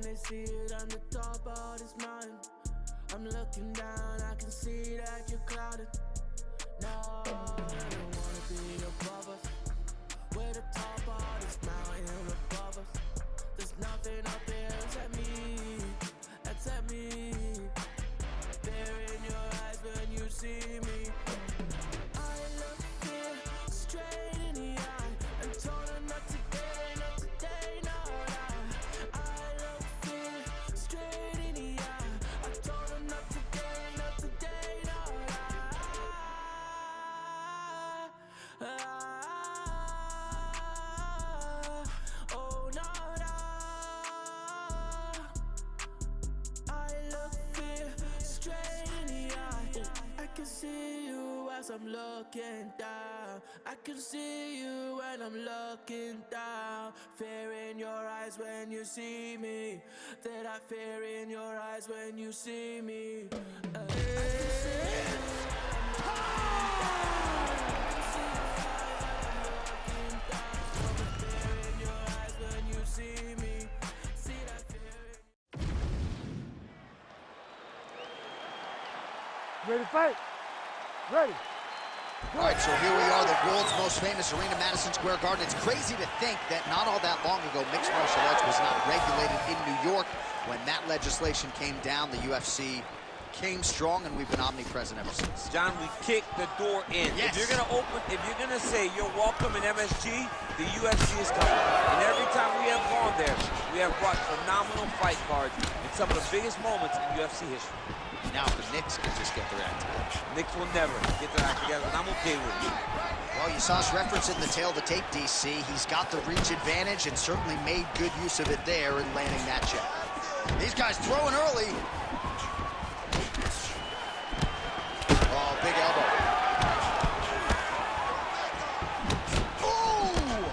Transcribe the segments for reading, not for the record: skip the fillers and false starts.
can they see it on the top of this mountain? I'm looking down, I can see that you're clouded. No, I don't wanna be above us. We're the top of this mountain above us. There's nothing up there except me, except me. Fear in your eyes when you see me. I look fear straight in the eye and told her not today, not today, no, no. I look fear straight in the eye. I told her not today, not today, no, no. Oh no, no. I look fear straight in the eye. I can see you as I'm looking down. I can see you when I'm looking down. Fear in your eyes when you see me. That I fear in your eyes when you see me. I can see you fear in your eyes when you see me. See that fear in Ready to fight? Ready. All right, so here we are, the world's most famous arena, Madison Square Garden. It's crazy to think that not all that long ago, mixed martial arts was not regulated in New York. When that legislation came down, the UFC came strong, and we've been omnipresent ever since. John, we kicked the door in. Yes. If you're gonna say you're welcome in MSG, the UFC is coming. And every time we have gone there, we have brought phenomenal fight cards in some of the biggest moments in UFC history. Now, if the Knicks could just get their act together. Knicks will never get their act together, and I'm okay with it. Well, you saw us reference in the tail of the tape, DC. He's got the reach advantage and certainly made good use of it there in landing that jab. These guys throwing early. Oh, big elbow. Ooh!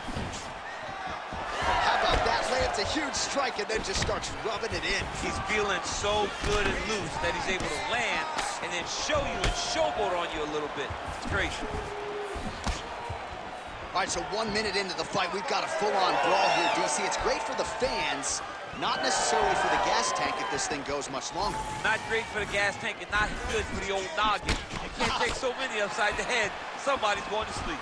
How about that? Lands a huge strike and then just starts rubbing it in. He's feeling so good and loose that he's able to land and then show you and showboat on you a little bit. It's great. All right, so 1 minute into the fight, we've got a full-on brawl here, DC. It's great for the fans, not necessarily for the gas tank if this thing goes much longer. Not great for the gas tank and not good for the old noggin. You can't take so many upside the head. Somebody's going to sleep.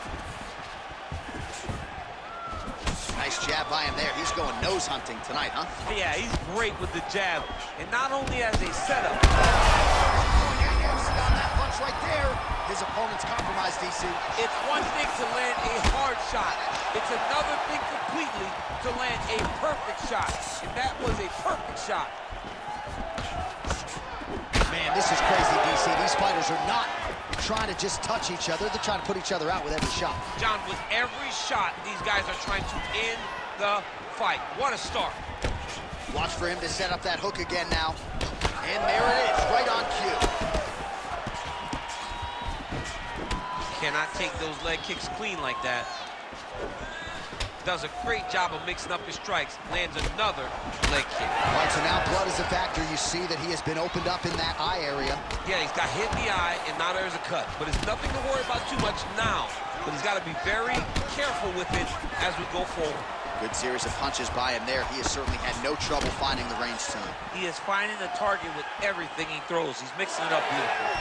Nice jab by him there. He's going nose hunting tonight, huh? Yeah, he's great with the jab. And not only as a setup. On that punch right there, his opponent's compromised, DC. It's one thing to land a hard shot. It's another thing completely to land a perfect shot. And that was a perfect shot. Man, this is crazy, DC. These fighters are not trying to just touch each other. They're trying to put each other out with every shot. John, with every shot, these guys are trying to end the fight. What a start. Watch for him to set up that hook again now. And there it is, right on cue. Cannot take those leg kicks clean like that. Does a great job of mixing up his strikes. Lands another leg kick. All right, so now blood is a factor. You see that he has been opened up in that eye area. Yeah, he's got hit in the eye, and now there's a cut. But it's nothing to worry about too much now. But he's got to be very careful with it as we go forward. Good series of punches by him there. He has certainly had no trouble finding the range tonight. He is finding the target with everything he throws. He's mixing it up beautifully.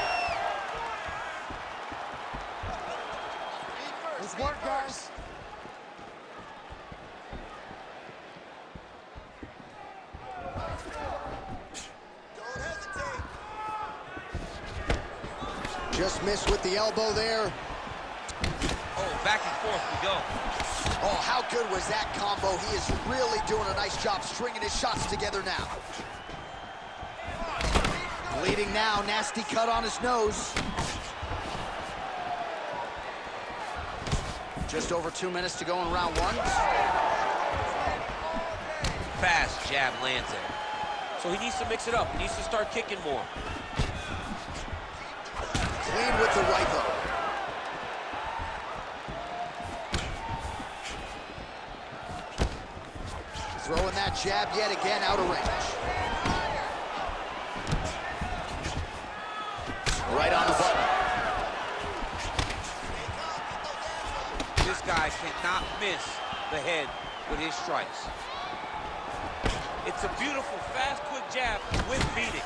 Let's work, guys. Don't hesitate. Just missed with the elbow there. Oh, back and forth we go. Oh, how good was that combo? He is really doing a nice job stringing his shots together now. Bleeding now, nasty cut on his nose. Just over 2 minutes to go in round one. Fast jab lands it. So he needs to mix it up. He needs to start kicking more. Clean with the right hook. Throwing that jab yet again out of range. Right on the button. This guy cannot miss the head with his strikes. It's a beautiful, fast, quick jab with beating.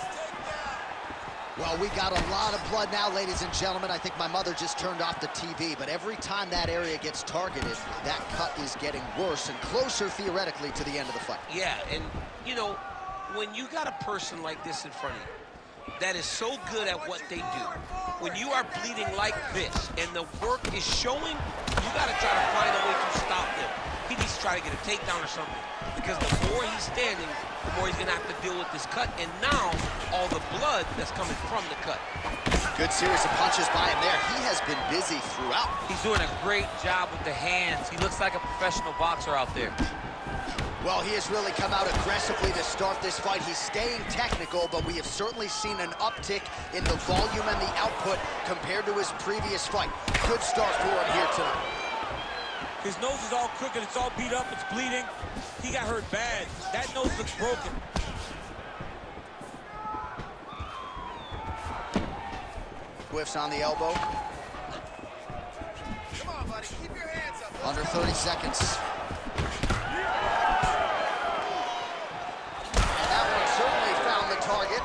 Well, we got a lot of blood now, ladies and gentlemen. I think my mother just turned off the TV, but every time that area gets targeted, that cut is getting worse and closer, theoretically, to the end of the fight. Yeah, and, you know, when you got a person like this in front of you that is so good at what they do, when you are bleeding like this and the work is showing, you got to try to find a way to stop them. He needs to try to get a takedown or something, because the more he's standing, the more he's going to have to deal with this cut, and now all the blood that's coming from the cut. Good series of punches by him there. He has been busy throughout. He's doing a great job with the hands. He looks like a professional boxer out there. Well, he has really come out aggressively to start this fight. He's staying technical, but we have certainly seen an uptick in the volume and the output compared to his previous fight. Good start for him here tonight. His nose is all crooked, it's all beat up, it's bleeding. He got hurt bad. That nose looks broken. Whiffs on the elbow. Come on, buddy. Keep your hands up. Under 30 seconds. And that one certainly found the target.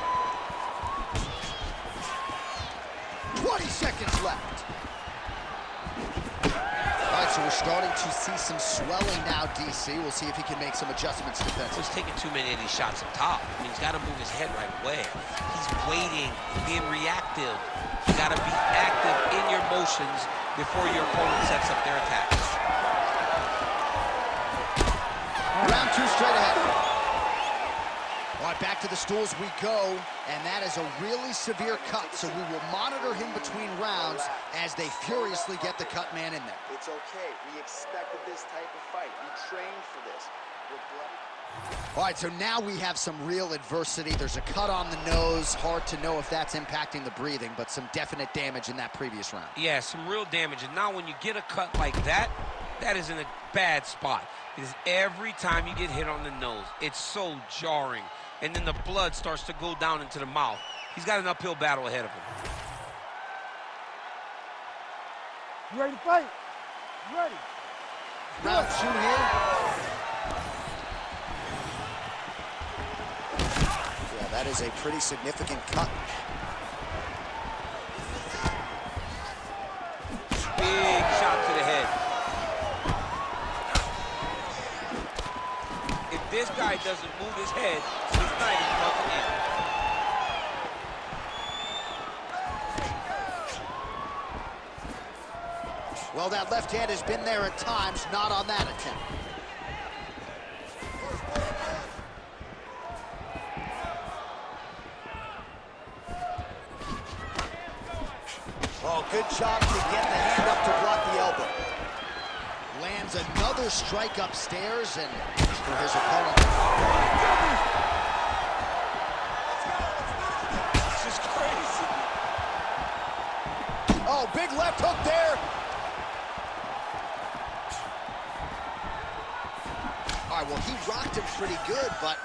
20 seconds left. All right, so we're starting to see some swelling now, DC. We'll see if he can make some adjustments defensively. He's taking too many of these shots up top. I mean, he's got to move his head right away. He's waiting, being reactive. You got to be active in your motions before your opponent sets up their attacks. Round two straight ahead. All right, back to the stools we go, and that is a really severe cut, so we will monitor him between rounds as they furiously get the cut man in there. It's okay. We expected this type of fight. We trained for this. We're bloody. All right, so now we have some real adversity. There's a cut on the nose. Hard to know if that's impacting the breathing, but some definite damage in that previous round. Yeah, some real damage. And now when you get a cut like that, that is in a bad spot. Because every time you get hit on the nose, it's so jarring. And then the blood starts to go down into the mouth. He's got an uphill battle ahead of him. You ready to fight? You ready? Round two here. Yeah, that is a pretty significant cut. Big shot to the head. If this guy doesn't move his head, his night is nothing in. Well, that left hand has been there at times, not on that attempt. Oh, good job to get the hand up to block the elbow. Lands another strike upstairs, and for his opponent. This is crazy. Oh, big left hook there. All right, well, he rocked him pretty good, but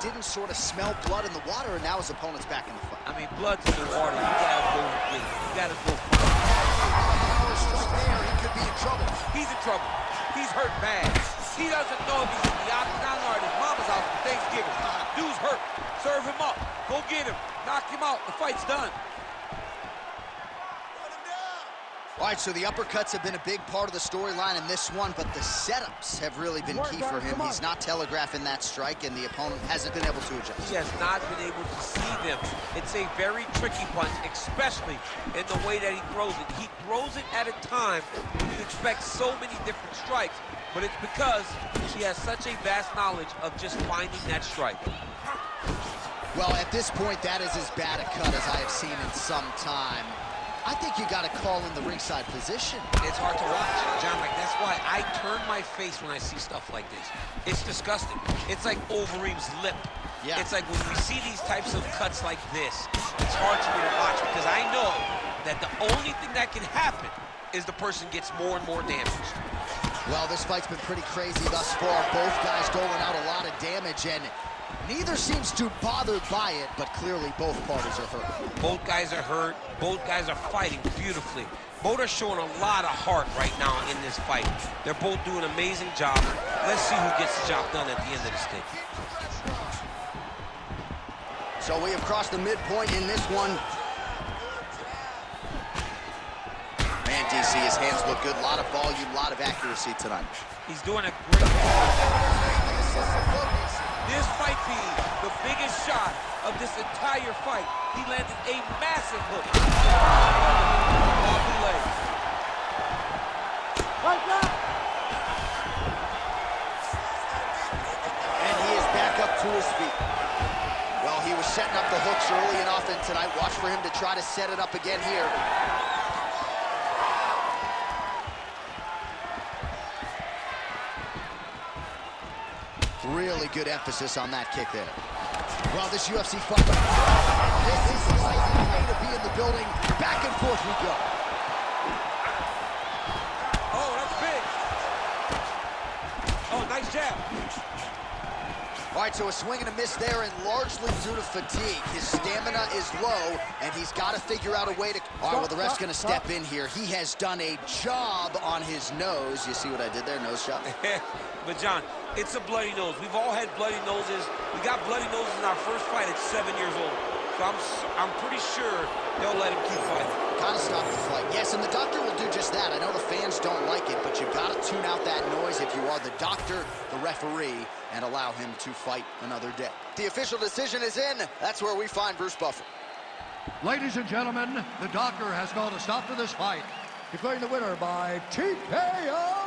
didn't sort of smell blood in the water, and now his opponent's back in the fight. I mean, blood's in the water. You gotta go bleed. You gotta go fight. Power strike there, he could be in trouble. He's in trouble. He's hurt bad. He doesn't know if he's in the octagon or at his mama's house for Thanksgiving. Dude's hurt. Serve him up. Go get him. Knock him out. The fight's done. All right, so the uppercuts have been a big part of the storyline in this one, but the setups have really been key for him. He's not telegraphing that strike, and the opponent hasn't been able to adjust. He has not been able to see them. It's a very tricky punch, especially in the way that he throws it. He throws it at a time when you expect so many different strikes, but it's because he has such a vast knowledge of just finding that strike. Well, at this point, that is as bad a cut as I have seen in some time. I think you got to call in the ringside position. It's hard to watch, John. Like, that's why I turn my face when I see stuff like this. It's disgusting. It's like Overeem's lip. Yeah. It's like when we see these types of cuts like this, it's hard for me to watch because I know that the only thing that can happen is the person gets more and more damaged. Well, this fight's been pretty crazy thus far. Both guys doling out a lot of damage, and neither seems too bothered by it, but clearly both parties are hurt. Both guys are hurt. Both guys are fighting beautifully. Both are showing a lot of heart right now in this fight. They're both doing an amazing job. Let's see who gets the job done at the end of this thing. So we have crossed the midpoint in this one. Man, DC, his hands look good. A lot of volume, a lot of accuracy tonight. He's doing a great job. This might be the biggest shot of this entire fight. He landed a massive hook. Wobbly legs. Right back. And he is back up to his feet. Well, he was setting up the hooks early and often tonight. Watch for him to try to set it up again here. Really good emphasis on that kick there. Well, this UFC fight, this is the way to be in the building. Back and forth we go. Oh, that's big. Oh, nice jab. All right, so a swing and a miss there, and largely due to fatigue. His stamina is low, and he's got to figure out a way to... All right, well, the ref's going to step in here. He has done a job on his nose. You see what I did there? Nose shot. But, John, it's a bloody nose. We've all had bloody noses. We got bloody noses in our first fight at 7 years old. So I'm pretty sure they'll let him keep fighting. Gotta stop the fight. Yes, and the doctor will do just that. I know the fans don't like it, but you've got to tune out that noise if you are the doctor, the referee, and allow him to fight another day. The official decision is in. That's where we find Bruce Buffer. Ladies and gentlemen, the doctor has called a stop to this fight, declaring the winner by TKO.